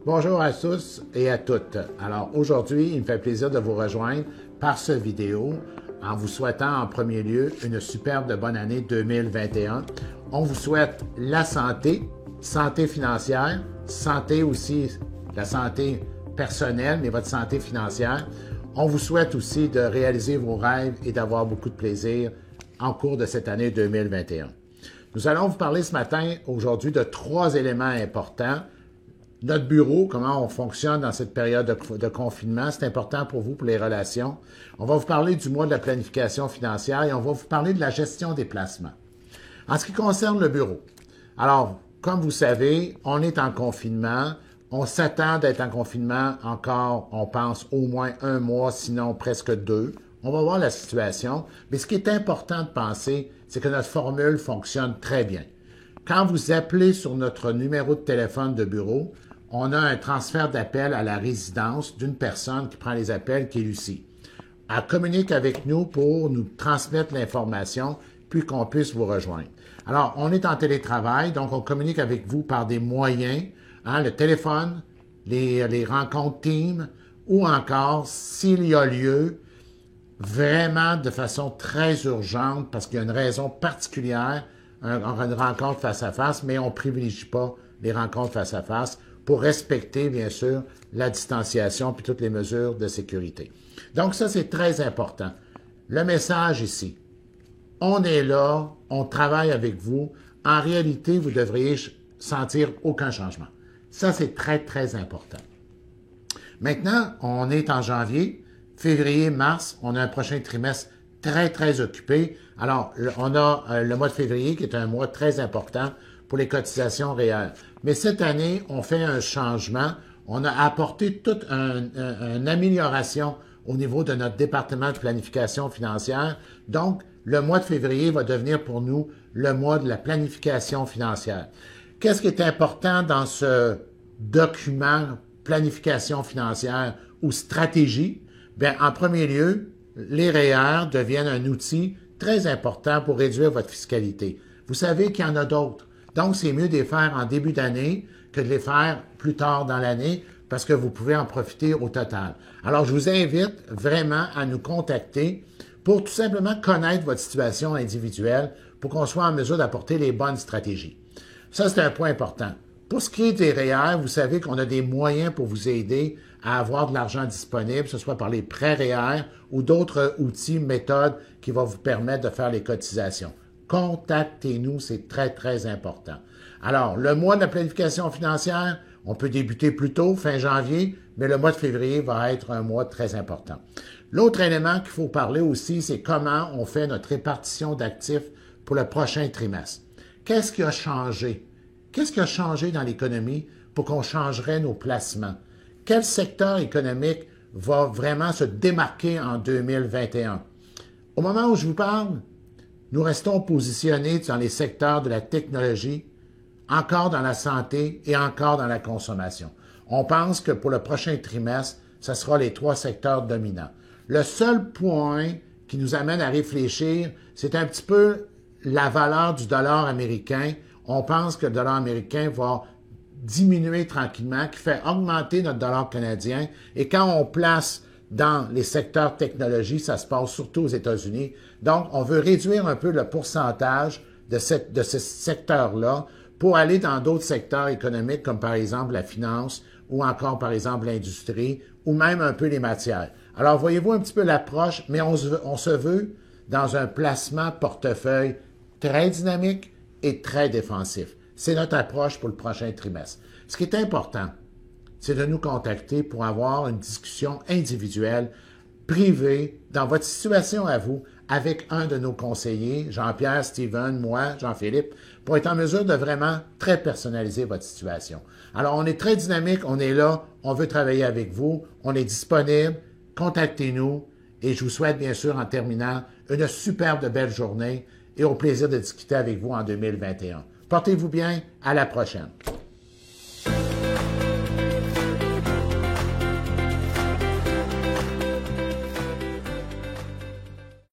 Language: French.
Bonjour à tous et à toutes. Alors aujourd'hui, il me fait plaisir de vous rejoindre par cette vidéo en vous souhaitant en premier lieu une superbe bonne année 2021. On vous souhaite la santé, santé financière, santé aussi, la santé personnelle, mais votre santé financière. On vous souhaite aussi de réaliser vos rêves et d'avoir beaucoup de plaisir en cours de cette année 2021. Nous allons vous parler ce matin, aujourd'hui, de 3 éléments importants. Notre bureau, comment on fonctionne dans cette période de confinement, c'est important pour vous, pour les relations. On va vous parler du mois de la planification financière et on va vous parler de la gestion des placements. En ce qui concerne le bureau, alors, comme vous savez, on est en confinement. On s'attend d'être en confinement encore, on pense, au moins 1 mois, sinon presque 2. On va voir la situation. Mais ce qui est important de penser, c'est que notre formule fonctionne très bien. Quand vous appelez sur notre numéro de téléphone de bureau, on a un transfert d'appel à la résidence d'une personne qui prend les appels, qui est Lucie. Elle communique avec nous pour nous transmettre l'information, puis qu'on puisse vous rejoindre. Alors, on est en télétravail, donc on communique avec vous par des moyens, le téléphone, les rencontres Teams, ou encore, s'il y a lieu, vraiment de façon très urgente, parce qu'il y a une raison particulière, une rencontre face à face, mais on ne privilégie pas les rencontres face à face pour respecter, bien sûr, la distanciation puis toutes les mesures de sécurité. Donc ça, c'est très important. Le message ici, on est là, on travaille avec vous. En réalité, vous devriez sentir aucun changement. Ça, c'est très, très important. Maintenant, on est en janvier, février, mars, on a un prochain trimestre très, très occupé. Alors, on a le mois de février qui est un mois très important pour les cotisations réelles. Mais cette année, on fait un changement. On a apporté toute une amélioration au niveau de notre département de planification financière. Donc, le mois de février va devenir pour nous le mois de la planification financière. Qu'est-ce qui est important dans ce document planification financière ou stratégie? Bien, en premier lieu, les REER deviennent un outil très important pour réduire votre fiscalité. Vous savez qu'il y en a d'autres. Donc, c'est mieux de les faire en début d'année que de les faire plus tard dans l'année parce que vous pouvez en profiter au total. Alors, je vous invite vraiment à nous contacter pour tout simplement connaître votre situation individuelle pour qu'on soit en mesure d'apporter les bonnes stratégies. Ça, c'est un point important. Pour ce qui est des REER, vous savez qu'on a des moyens pour vous aider à avoir de l'argent disponible, que ce soit par les prêts REER ou d'autres outils, méthodes qui vont vous permettre de faire les cotisations. Contactez-nous, c'est très, très important. Alors, le mois de la planification financière, on peut débuter plus tôt, fin janvier, mais le mois de février va être un mois très important. L'autre élément qu'il faut parler aussi, c'est comment on fait notre répartition d'actifs pour le prochain trimestre. Qu'est-ce qui a changé? Qu'est-ce qui a changé dans l'économie pour qu'on changerait nos placements? Quel secteur économique va vraiment se démarquer en 2021? Au moment où je vous parle, nous restons positionnés dans les secteurs de la technologie, encore dans la santé et encore dans la consommation. On pense que pour le prochain trimestre, ce sera les 3 secteurs dominants. Le seul point qui nous amène à réfléchir, c'est un petit peu la valeur du dollar américain. On pense que le dollar américain va diminuer tranquillement, qui fait augmenter notre dollar canadien. Et quand on place dans les secteurs technologie, ça se passe surtout aux États-Unis. Donc, on veut réduire un peu le pourcentage de ce secteur-là pour aller dans d'autres secteurs économiques, comme par exemple la finance ou encore, par exemple, l'industrie ou même un peu les matières. Alors, voyez-vous un petit peu l'approche, mais on se veut dans un placement portefeuille très dynamique et très défensif. C'est notre approche pour le prochain trimestre. Ce qui est important, c'est de nous contacter pour avoir une discussion individuelle, privée, dans votre situation à vous, avec un de nos conseillers, Jean-Pierre, Steven, moi, Jean-Philippe, pour être en mesure de vraiment très personnaliser votre situation. Alors, on est très dynamique, on est là, on veut travailler avec vous, on est disponible, contactez-nous et je vous souhaite bien sûr, en terminant, une superbe belle journée et au plaisir de discuter avec vous en 2021. Portez-vous bien, à la prochaine.